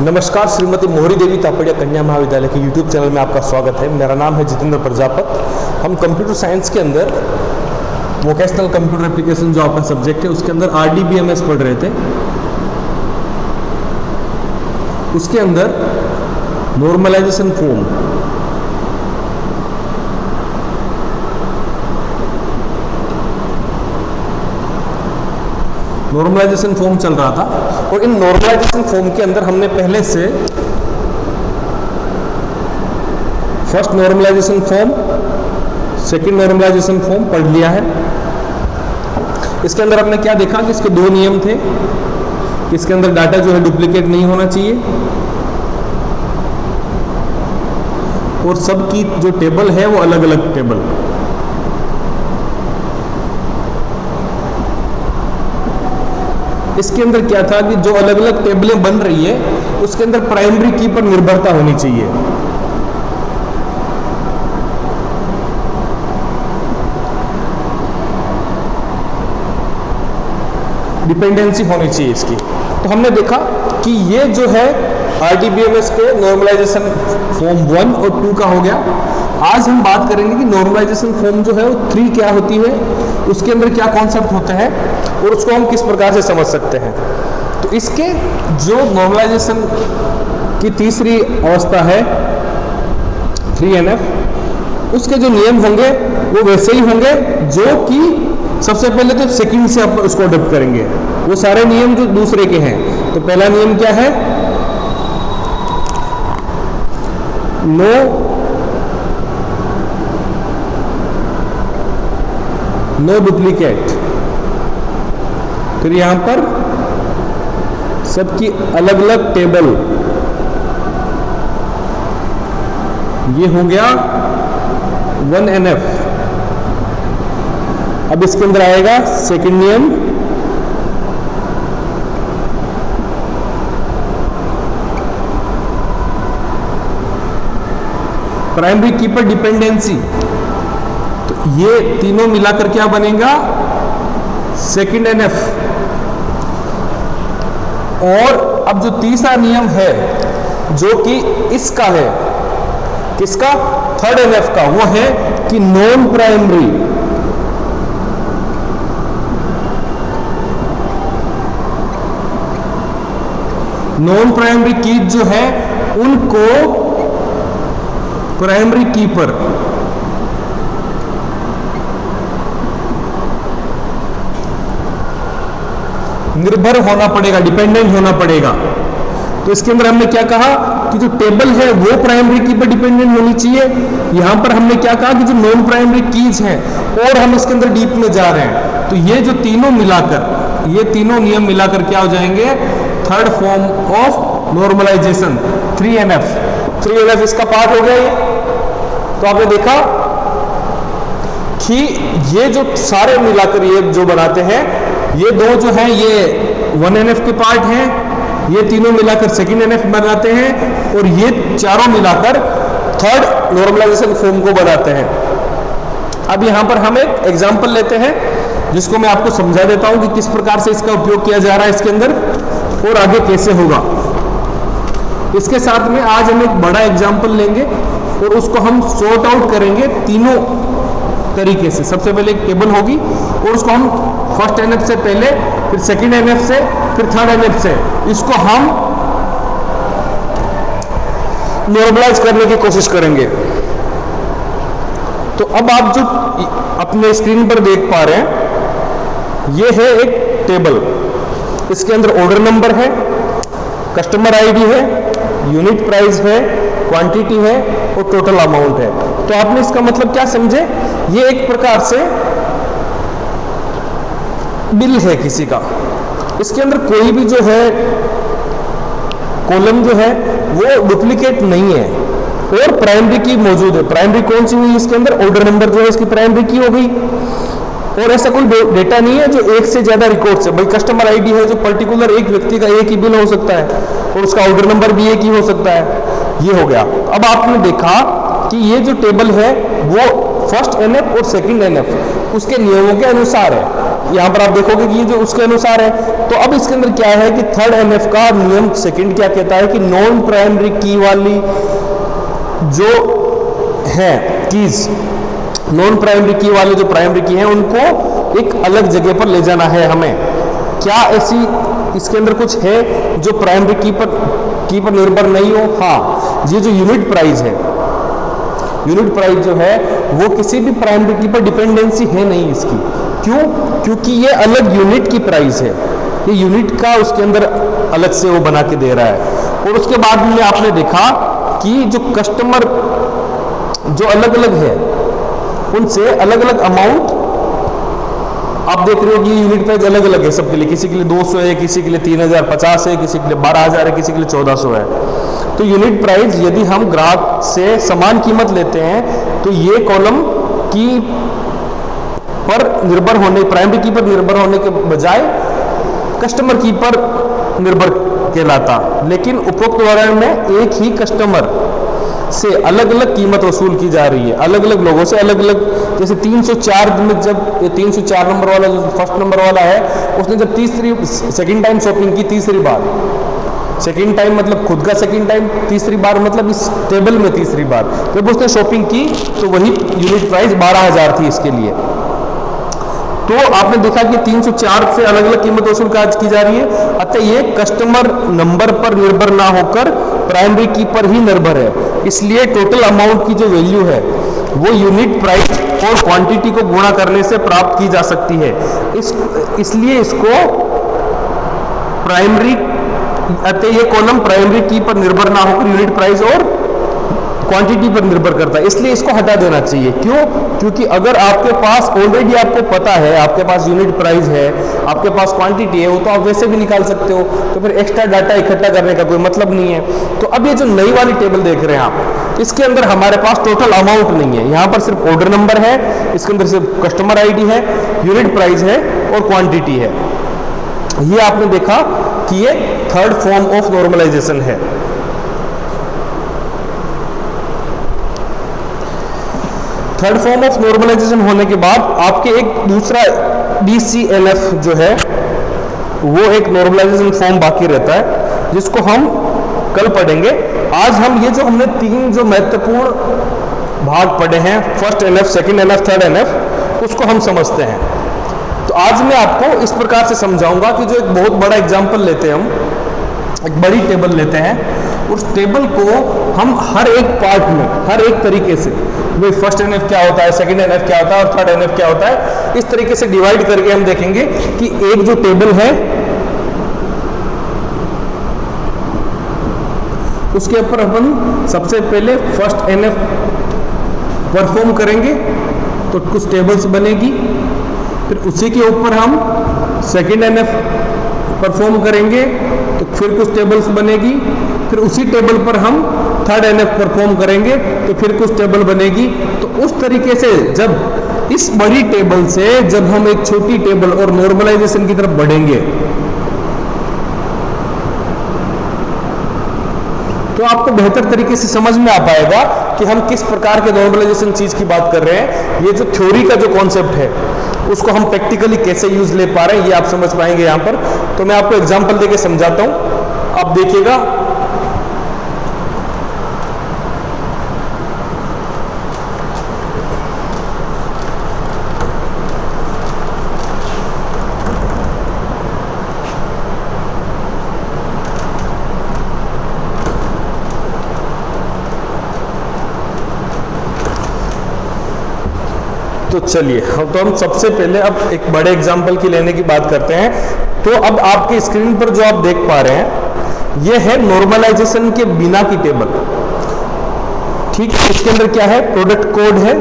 नमस्कार, श्रीमती मोहरी देवी तापड़िया कन्या महाविद्यालय के यूट्यूब चैनल में आपका स्वागत है। मेरा नाम है जितेंद्र प्रजापत। हम कंप्यूटर साइंस के अंदर वोकेशनल कंप्यूटर एप्लीकेशन जो आपका सब्जेक्ट है उसके अंदर RDBMS पढ़ रहे थे। उसके अंदर नॉर्मलाइजेशन फॉर्म, नॉर्मलाइजेशन फॉर्म चल रहा था और इन नॉर्मलाइजेशन फॉर्म के अंदर हमने पहले से first normalization form, second normalization form पढ़ लिया है। इसके अंदर हमने क्या देखा कि इसके दो नियम थे कि इसके अंदर डाटा जो है डुप्लीकेट नहीं होना चाहिए और सबकी जो टेबल है वो अलग अलग टेबल। इसके अंदर क्या था कि जो अलग अलग टेबलें बन रही है उसके अंदर प्राइमरी की पर निर्भरता होनी चाहिए। डिपेंडेंसी होनी चाहिए इसकी। तो हमने देखा कि ये जो है RDBMS के नॉर्मलाइजेशन फॉर्म 1 और 2 का हो गया। आज हम बात करेंगे कि नॉर्मलाइजेशन फॉर्म जो है वो 3 क्या होती है, उसके अंदर क्या कॉन्सेप्ट होते हैं और उसको हम किस प्रकार से समझ सकते हैं। तो इसके जो नॉर्मलाइजेशन की तीसरी अवस्था है 3NF, उसके जो नियम होंगे वो वैसे ही होंगे जो कि सबसे पहले तो सेकंड से आप उसको अडॉप्ट करेंगे, वो सारे नियम जो दूसरे के हैं। तो पहला नियम क्या है, नो डुप्लीकेट। फिर यहां पर सबकी अलग अलग टेबल, ये हो गया 1NF। अब इसके अंदर आएगा सेकंड नियम, प्राइमरी की पर डिपेंडेंसी। तो ये तीनों मिलाकर क्या बनेगा, सेकंड NF। और अब जो तीसरा नियम है जो कि इसका है, किसका, थर्ड NF का, वो है कि नॉन प्राइमरी, नॉन प्राइमरी की जो है उनको प्राइमरी की पर निर्भर होना पड़ेगा, डिपेंडेंट होना पड़ेगा। तो इसके अंदर हमने क्या कहा कि जो टेबल है वो प्राइमरी की पर डिपेंडेंट होनी चाहिए। यहां पर हमने क्या कहा कि जो नॉन प्राइमरी कीज हैं, और हम इसके अंदर डीप में जा रहे हैं। तो ये जो तीनों मिलाकर, ये तीनों नियम मिलाकर क्या हो जाएंगे, third form of normalisation 3NF। 3NF इसका पार्ट हो गया ये। तो आपने देखा कि ये जो सारे मिलाकर ये जो बनाते हैं, ये दो जो है ये 1NF के पार्ट हैं, ये तीनों मिलाकर सेकंड NF बनाते हैं और ये चारों मिलाकर थर्ड नॉर्मलाइजेशन फॉर्म को बनाते हैं। अब यहां पर हम एक एग्जांपल लेते हैं जिसको मैं आपको समझा देता हूं कि किस प्रकार से इसका उपयोग किया जा रहा है इसके अंदर और आगे कैसे होगा। इसके साथ में आज हम एक बड़ा एग्जांपल लेंगे और उसको हम सॉर्ट आउट करेंगे तीनों तरीके से। सबसे पहले एक टेबल होगी और उसको हम फर्स्ट NF से पहले, फिर सेकंड NF से, फिर थर्ड NF से इसको हम नॉर्मलाइज करने की कोशिश करेंगे। तो अब आप जो अपने स्क्रीन पर देख पा रहे हैं, ये है एक टेबल। इसके अंदर ऑर्डर नंबर है, कस्टमर ID है, यूनिट प्राइस है, क्वांटिटी है और टोटल अमाउंट है। तो आपने इसका मतलब क्या समझे, ये एक प्रकार से बिल है किसी का। इसके अंदर कोई भी जो है कॉलम जो है वो डुप्लीकेट नहीं है और प्राइमरी की मौजूद है। प्राइमरी कौन सी हुई इसके अंदर, ऑर्डर नंबर जो है इसकी प्राइमरी की हो गई। और ऐसा कोई डेटा नहीं है जो एक से ज्यादा रिकॉर्ड है। भाई कस्टमर ID है जो पर्टिकुलर एक व्यक्ति का एक ही बिल हो सकता है और उसका ऑर्डर नंबर भी एक ही हो सकता है। ये हो गया। अब आपने देखा कि ये जो टेबल है वो फर्स्ट NF और सेकंड NF उसके नियमों के अनुसार है। यहां पर आप देखोगे कि ये जो उसके अनुसार है। तो अब इसके अंदर क्या है कि थर्ड एनएफ का नियम सेकंड क्या कहता है कि नॉन प्राइमरी की वाली जो है कीज, नॉन प्राइमरी की वाले जो प्राइमरी की है उनको एक अलग जगह पर ले जाना है हमें। क्या ऐसी इसके अंदर कुछ है जो प्राइमरी की पर निर्भर नहीं हो? हाँ, ये जो यूनिट प्राइस है, यूनिट प्राइस जो है वो किसी भी प्राइमरी की पर डिपेंडेंसी है नहीं इसकी। क्यों? क्योंकि ये अलग यूनिट की प्राइस है, ये यूनिट का उसके अंदर अलग से वो बना के दे रहा है। और उसके बाद में आपने देखा कि जो कस्टमर जो अलग अलग है उनसे अलग अलग अमाउंट आप देख रहे हो कि यूनिट प्राइस अलग अलग है सबके लिए, किसी के लिए 200 है, किसी के लिए 3050 है, किसी के लिए 12000 है, किसी के लिए 1400 है। तो यूनिट प्राइस यदि हम ग्राहक से समान कीमत लेते हैं तो ये कॉलम की पर निर्भर होने, प्राइमरी की पर निर्भर होने के बजाय कस्टमर की पर निर्भर कहलाता। लेकिन उपरोक्त उदाहरण में एक ही कस्टमर से अलग अलग कीमत वसूल की जा रही है, अलग अलग लोगों से अलग अलग। जैसे 304 में जब 304 नंबर वाला जो फर्स्ट नंबर वाला है उसने जब सेकंड टाइम शॉपिंग की, तीसरी बार, सेकंड टाइम मतलब खुद का सेकंड टाइम, तीसरी बार मतलब इस टेबल में तीसरी बार जब उसने शॉपिंग की तो वही यूनिट प्राइस 12000 थी इसके लिए। तो आपने देखा कि 304 से अलग अलग कीमत वसूल की जा रही है। अतः ये कस्टमर नंबर पर निर्भर ना होकर प्राइमरी की पर ही निर्भर है। इसलिए टोटल अमाउंट की जो वैल्यू है वो यूनिट प्राइस और क्वांटिटी को गुणा करने से प्राप्त की जा सकती है। इसलिए इसको प्राइमरी, अतः ये कॉलम प्राइमरी की पर निर्भर ना होकर यूनिट प्राइस और क्वांटिटी पर निर्भर करता है, इसलिए इसको हटा देना चाहिए। क्यों? क्योंकि अगर आपके पास ऑलरेडी आपको पता है, आपके पास यूनिट प्राइस है, आपके पास क्वांटिटी है, वो तो आप वैसे भी निकाल सकते हो, तो फिर एक्स्ट्रा डाटा इकट्ठा करने का कोई मतलब नहीं है। तो अब ये जो नई वाली टेबल देख रहे हैं आप, इसके अंदर हमारे पास टोटल अमाउंट नहीं है, यहाँ पर सिर्फ ऑर्डर नंबर है, इसके अंदर सिर्फ कस्टमर आईडी है, यूनिट प्राइस है और क्वांटिटी है। ये आपने देखा कि ये थर्ड फॉर्म ऑफ नॉर्मलाइजेशन है। थर्ड फॉर्म ऑफ नॉर्मलाइजेशन होने के बाद आपके एक दूसरा DCNF जो है वो एक नॉर्मलाइजेशन फॉर्म बाकी रहता है जिसको हम कल पढ़ेंगे। आज हम ये जो हमने तीन जो महत्वपूर्ण भाग पढ़े हैं, first NF, second NF, third NF, उसको हम समझते हैं। तो आज मैं आपको इस प्रकार से समझाऊंगा कि जो एक बहुत बड़ा एग्जाम्पल लेते हैं, हम एक बड़ी टेबल लेते हैं, उस टेबल को हम हर एक पार्ट में हर एक तरीके से, भाई फर्स्ट NF क्या होता है, सेकंड NF क्या होता है और थर्ड NF क्या होता है, इस तरीके से डिवाइड करके हम देखेंगे कि एक जो टेबल है उसके ऊपर अपन सबसे पहले फर्स्ट NF परफॉर्म करेंगे तो कुछ टेबल्स बनेगी, फिर उसी के ऊपर हम सेकंड NF परफॉर्म करेंगे तो फिर कुछ टेबल्स बनेगी, फिर उसी टेबल पर हम थर्ड NF परफॉर्म करेंगे तो फिर कुछ टेबल बनेगी। तो उस तरीके से जब इस बड़ी टेबल से जब हम एक छोटी टेबल और नॉर्मलाइजेशन की तरफ बढ़ेंगे तो आपको बेहतर तरीके से समझ में आ पाएगा कि हम किस प्रकार के नॉर्मलाइजेशन चीज की बात कर रहे हैं। ये जो थ्योरी का जो कॉन्सेप्ट है उसको हम प्रैक्टिकली कैसे यूज ले पा रहे हैं ये आप समझ पाएंगे यहां पर। तो मैं आपको एग्जांपल देके समझाता हूं, आप देखिएगा। तो चलिए हम सबसे पहले अब एक बड़े एग्जाम्पल की लेने की बात करते हैं। तो अब आपके स्क्रीन पर जो आप देख पा रहे हैं ये है नॉर्मलाइजेशन के बिना की टेबल। ठीक, इसके अंदर क्या है, प्रोडक्ट कोड है,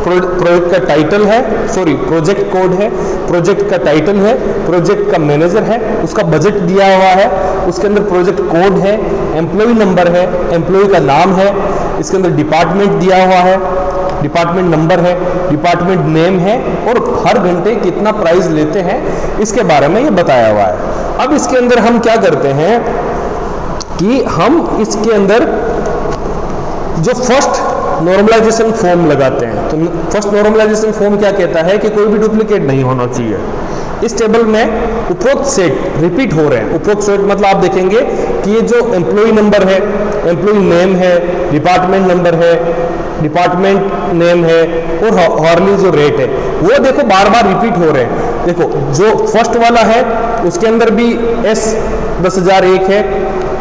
प्रोजेक्ट का टाइटल है, सॉरी प्रोजेक्ट कोड है, प्रोजेक्ट का टाइटल है, प्रोजेक्ट का मैनेजर है, उसका बजट दिया हुआ है, उसके अंदर प्रोजेक्ट कोड है, एम्प्लॉय नंबर है, एम्प्लॉय का नाम है, इसके अंदर डिपार्टमेंट दिया हुआ है, डिपार्टमेंट नंबर है, डिपार्टमेंट नेम है और हर घंटे कितना प्राइस लेते हैं इसके बारे में ये बताया हुआ है। अब इसके अंदर हम क्या करते हैं कि हम इसके अंदर जो फर्स्ट नॉर्मलाइजेशन फॉर्म लगाते हैं। तो फर्स्ट नॉर्मलाइजेशन फॉर्म क्या कहता है कि कोई भी डुप्लीकेट नहीं होना चाहिए। इस टेबल में उपरोक्त सेट रिपीट हो रहे हैं। उपरोक्त सेट मतलब आप देखेंगे कि ये जो एम्प्लॉय नंबर है, एम्प्लॉय नेम है, डिपार्टमेंट नंबर है, डिपार्टमेंट नेम है और हॉर्ली जो रेट है वो देखो बार बार रिपीट हो रहे हैं। देखो जो फर्स्ट वाला है उसके अंदर भी S 10,001 है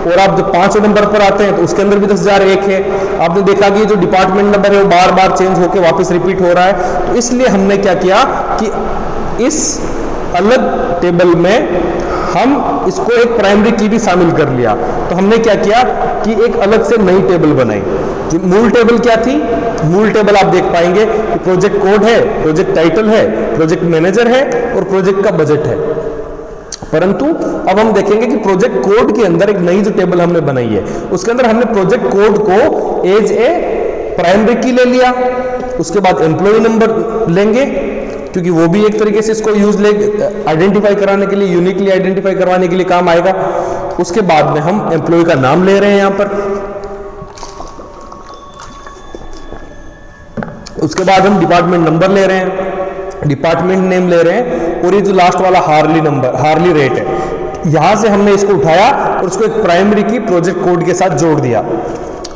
और आप जब 5 नंबर पर आते हैं तो उसके अंदर भी 10,001 है। आपने देखा कि जो डिपार्टमेंट नंबर है वो बार बार चेंज होकर वापस रिपीट हो रहा है। तो इसलिए हमने क्या किया कि इस अलग टेबल में हम इसको एक प्राइमरी की भी शामिल कर लिया। तो हमने क्या किया कि एक अलग से नई टेबल बनाई। जो मूल टेबल क्या थी, मूल टेबल आप देख पाएंगे कि प्रोजेक्ट कोड है, प्रोजेक्ट टाइटल है, प्रोजेक्ट मैनेजर है और प्रोजेक्ट का बजट है। परंतु अब हम देखेंगे कि प्रोजेक्ट कोड के अंदर एक नई जो टेबल हमने बनाई है उसके अंदर हमने प्रोजेक्ट कोड को एज ए प्राइमरी की ले लिया। उसके बाद एम्प्लॉय नंबर लेंगे क्योंकि वो भी एक तरीके से इसको यूज ले आइडेंटिफाई कराने के लिए, यूनिकली आइडेंटिफाई करवाने के लिए काम आएगा। उसके बाद में हम एम्प्लॉय का नाम ले रहे हैं यहां पर। उसके बाद हम डिपार्टमेंट नंबर ले रहे हैं, डिपार्टमेंट नेम ले रहे हैं और ये जो लास्ट वाला हार्ली नंबर, हार्ली रेट है, यहां से हमने इसको उठाया और उसको एक प्राइमरी की प्रोजेक्ट कोड के साथ जोड़ दिया।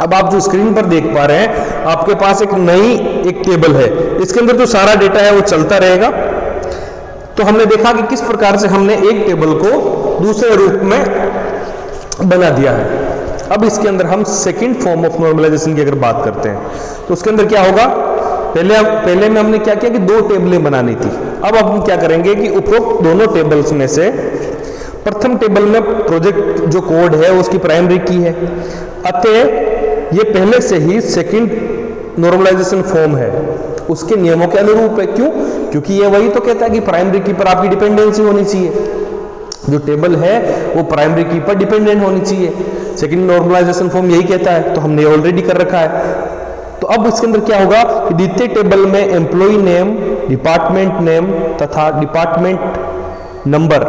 अब आप जो स्क्रीन पर देख पा रहे हैं आपके पास एक नई एक टेबल है, इसके अंदर जो सारा डेटा है वो चलता रहेगा। तो हमने देखा कि किस प्रकार से हमने एक टेबल को दूसरे रूप में बना दिया है। अब इसके अंदर हम सेकंड फॉर्म ऑफ नॉर्मलाइजेशन की अगर बात करते हैं तो उसके अंदर क्या होगा, पहले में हमने क्या किया कि 2 टेबलें बनानी थी। अब हम क्या करेंगे कि उपरोक्त दोनों टेबल्स में से प्रथम टेबल में प्रोजेक्ट जो कोड है उसकी प्राइमरी की है, अतः ये पहले से ही सेकंड नॉर्मलाइजेशन फॉर्म है, उसके नियमों के अनुरूप है। क्यों? क्योंकि ये वही तो कहता है कि प्राइमरी की पर आपकी डिपेंडेंसी होनी चाहिए। जो टेबल है वो प्राइमरी की पर डिपेंडेंट होनी चाहिए। सेकंड नॉर्मलाइजेशन फॉर्म यही कहता है, तो हमने ऑलरेडी कर रखा है। तो अब इसके अंदर क्या होगा कि द्वितीय टेबल में एम्प्लॉय नेम, डिपार्टमेंट नेम तथा डिपार्टमेंट नंबर,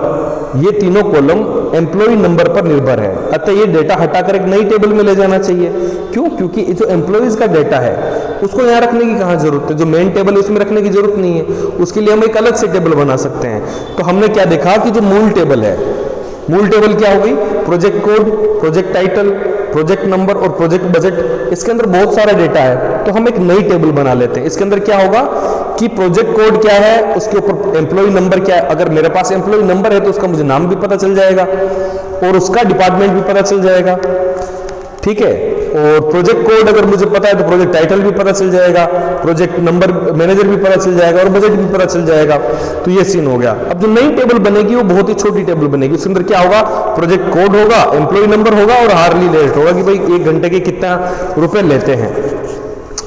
ये तीनों कॉलम एम्प्लॉय नंबर पर निर्भर है। अतः ये डेटा हटाकर एक नई टेबल में ले जाना चाहिए। क्यों? क्योंकि जो एम्प्लॉयज का डेटा है उसको यहाँ रखने की कहाँ जरूरत है, जो मेन टेबल है उसमें रखने की जरूरत नहीं है। उसके लिए हम एक अलग से टेबल बना सकते हैं। तो हमने क्या देखा कि जो मूल टेबल है, मूल टेबल क्या हो गई, project code, project title, project number और प्रोजेक्ट बजट, इसके अंदर बहुत सारा डेटा है। तो हम एक नई टेबल बना लेते हैं। इसके अंदर क्या होगा कि प्रोजेक्ट कोड क्या है, उसके ऊपर एम्प्लॉय नंबर क्या है। अगर मेरे पास एम्प्लॉय नंबर है तो उसका मुझे नाम भी पता चल जाएगा और उसका डिपार्टमेंट भी पता चल जाएगा, ठीक है। और प्रोजेक्ट कोड अगर मुझे पता है तो प्रोजेक्ट टाइटल भी पता चल जाएगा, प्रोजेक्ट नंबर मैनेजर भी पता चल जाएगा और बजट भी पता चल जाएगा। तो ये सीन हो गया। अब जो नई टेबल बनेगी वो बहुत ही छोटी टेबल बनेगी। उसके अंदर क्या होगा, प्रोजेक्ट कोड होगा, एम्प्लॉय नंबर होगा और हार्ली रेट होगा कि भाई 1 घंटे के कितना रुपए लेते हैं।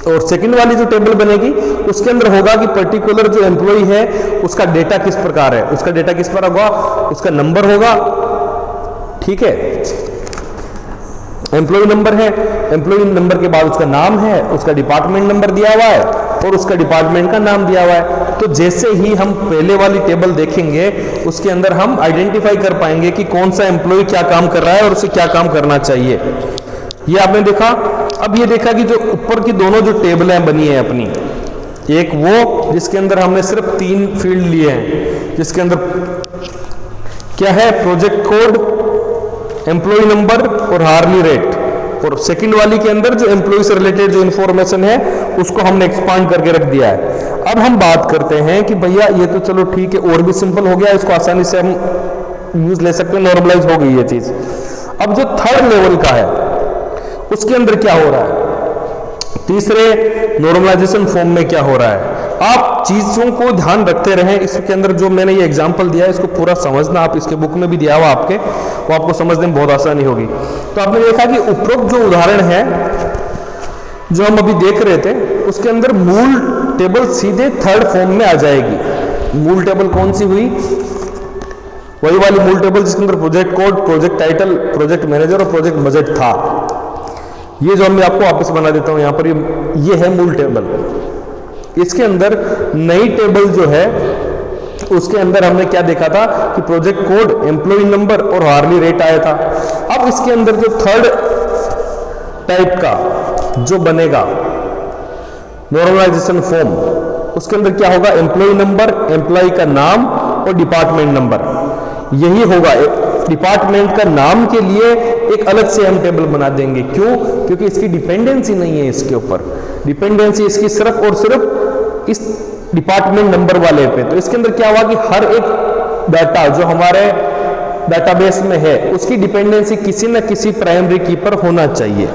और सेकंड वाली जो टेबल बनेगी उसके अंदर होगा कि पर्टिकुलर जो एम्प्लॉय है उसका डेटा किस प्रकार है, उसका डेटा किस प्रकार होगा, उसका नंबर होगा, ठीक है। एम्प्लॉय नंबर है, एम्प्लॉय नंबर के बाद उसका नाम है, उसका डिपार्टमेंट नंबर दिया हुआ है और उसका डिपार्टमेंट का नाम दिया हुआ है। तो जैसे ही हम पहले वाली टेबल देखेंगे उसके अंदर हम आइडेंटिफाई कर पाएंगे कि कौन सा एम्प्लॉय क्या काम कर रहा है और उसे क्या काम करना चाहिए। ये आपने देखा। अब ये देखा कि जो ऊपर की दोनों जो टेबलें बनी है अपनी, एक वो जिसके अंदर हमने सिर्फ 3 फील्ड लिए हैं, जिसके अंदर क्या है, प्रोजेक्ट कोड, एम्प्लॉय नंबर और हार्ली रेट, और सेकंड वाली के अंदर जो एम्प्लॉय से रिलेटेड जो इंफॉर्मेशन है उसको हमने एक्सपांड करके रख दिया है। अब हम बात करते हैं कि भैया ये तो चलो ठीक है, और भी सिंपल हो गया, इसको आसानी से हम यूज ले सकते हैं, नॉर्मलाइज हो गई ये चीज। अब जो थर्ड लेवल का है उसके अंदर क्या हो रहा है, तीसरे नॉर्मलाइजेशन फॉर्म में क्या हो रहा है, आप चीजों को ध्यान रखते रहें। इसके अंदर जो मैंने ये एग्जांपल दिया है इसको पूरा समझना, आप इसके बुक में भी दिया हुआ आपके, वो आपको समझने में बहुत आसानी होगी। तो आपने देखा कि उपरोक्त जो उदाहरण है जो हम अभी देख रहे थे उसके अंदर मूल टेबल सीधे थर्ड फॉर्म में आ जाएगी। मूल टेबल कौन सी हुई, वही वाली मूल टेबल जिसके अंदर project code, project title, project manager और प्रोजेक्ट बजट था। ये जो मैं आपको वापस बना देता हूं यहां पर, ये है मूल टेबल। इसके अंदर नई टेबल जो है उसके अंदर हमने क्या देखा था कि प्रोजेक्ट कोड, एम्प्लॉय नंबर और हार्ली रेट आया था। अब इसके अंदर जो थर्ड टाइप का जो बनेगा नॉर्मलाइजेशन फॉर्म, उसके अंदर क्या होगा, एम्प्लॉय नंबर, एम्प्लॉय का नाम और डिपार्टमेंट नंबर, यही होगा। डिपार्टमेंट का नाम के लिए एक अलग से हम टेबल बना देंगे। क्यों? क्योंकि इसकी डिपेंडेंसी नहीं है इसके ऊपर, डिपेंडेंसी इसकी सिर्फ और सिर्फ इस डिपार्टमेंट नंबर वाले पे। तो इसके अंदर क्या हुआ कि हर एक डाटा जो हमारे डाटाबेस में है उसकी डिपेंडेंसी किसी न किसी प्राइमरी की पर होना चाहिए।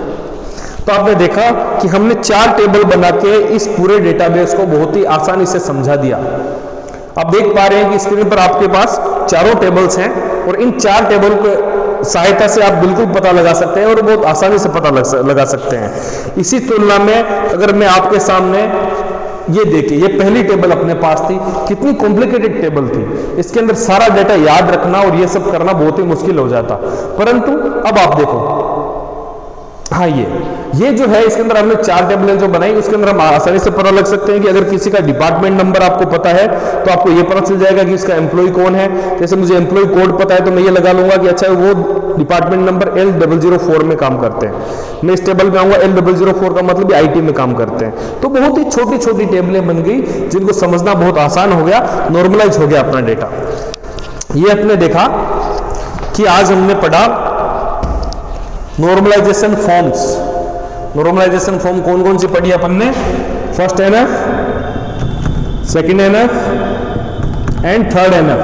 तो आपने देखा कि हमने 4 टेबल बना के इस पूरे डेटाबेस को बहुत ही आसानी से समझा दिया। आप देख पा रहे हैं कि स्क्रीन पर आपके पास चारों टेबल्स हैं और इन 4 टेबल की सहायता से आप बिल्कुल पता लगा सकते हैं और बहुत आसानी से पता लगा सकते हैं। इसी तुलना में अगर मैं आपके सामने ये देखिए, ये पहली टेबल अपने पास थी, कितनी कॉम्प्लिकेटेड टेबल थी, इसके अंदर सारा डेटा याद रखना और ये सब करना बहुत ही मुश्किल हो जाता। परंतु अब आप देखो, हाँ ये जो है इसके अंदर हमने 4 टेबलें जो बनाई, उसके अंदर हम आसानी से पता लग सकते हैं कि अगर किसी का डिपार्टमेंट नंबर आपको पता है तो आपको ये पता चल जाएगा कि इसका एम्प्लॉय कौन है। जैसे मुझे एम्प्लॉय कोड पता है तो मैं ये लगा लूंगा कि अच्छा वो डिपार्टमेंट नंबर L004 में काम करते हैं। मैं इस टेबल में आऊंगा, L004 का मतलब IT में काम करते हैं। तो बहुत ही छोटी छोटी टेबलें बन गई जिनको समझना बहुत आसान हो गया, नॉर्मलाइज हो गया अपना डेटा। ये आपने देखा कि आज हमने पढ़ा नॉर्मलाइजेशन फॉर्म्स। नॉर्मलाइजेशन फॉर्म कौन कौन सी पढ़ी अपन ने? First NF, second NF and third NF।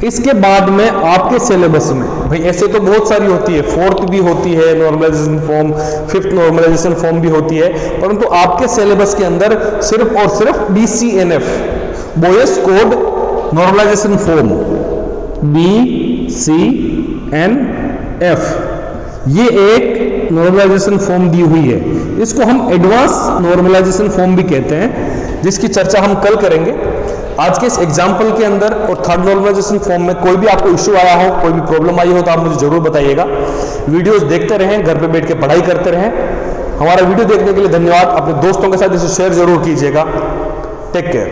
इसके बाद में आपके सिलेबस में भाई ऐसे तो बहुत सारी होती है, 4th भी होती है normalization form, 5th normalization form भी होती है, परंतु आपके सिलेबस के अंदर सिर्फ और सिर्फ BCNF, Boyce Codd normalization form, BCNF, ये एक नॉर्मलाइजेशन फॉर्म दी हुई है। इसको हम एडवांस नॉर्मलाइजेशन फॉर्म भी कहते हैं, जिसकी चर्चा हम कल करेंगे। आज के इस एग्जाम्पल के अंदर और थर्ड नॉर्मलाइजेशन फॉर्म में कोई भी आपको इश्यू आया हो, कोई भी प्रॉब्लम आई हो तो आप मुझे जरूर बताइएगा। वीडियोस देखते रहें, घर पे बैठ के पढ़ाई करते रहें। हमारा वीडियो देखने के लिए धन्यवाद। अपने दोस्तों के साथ इसे शेयर जरूर कीजिएगा। Take care.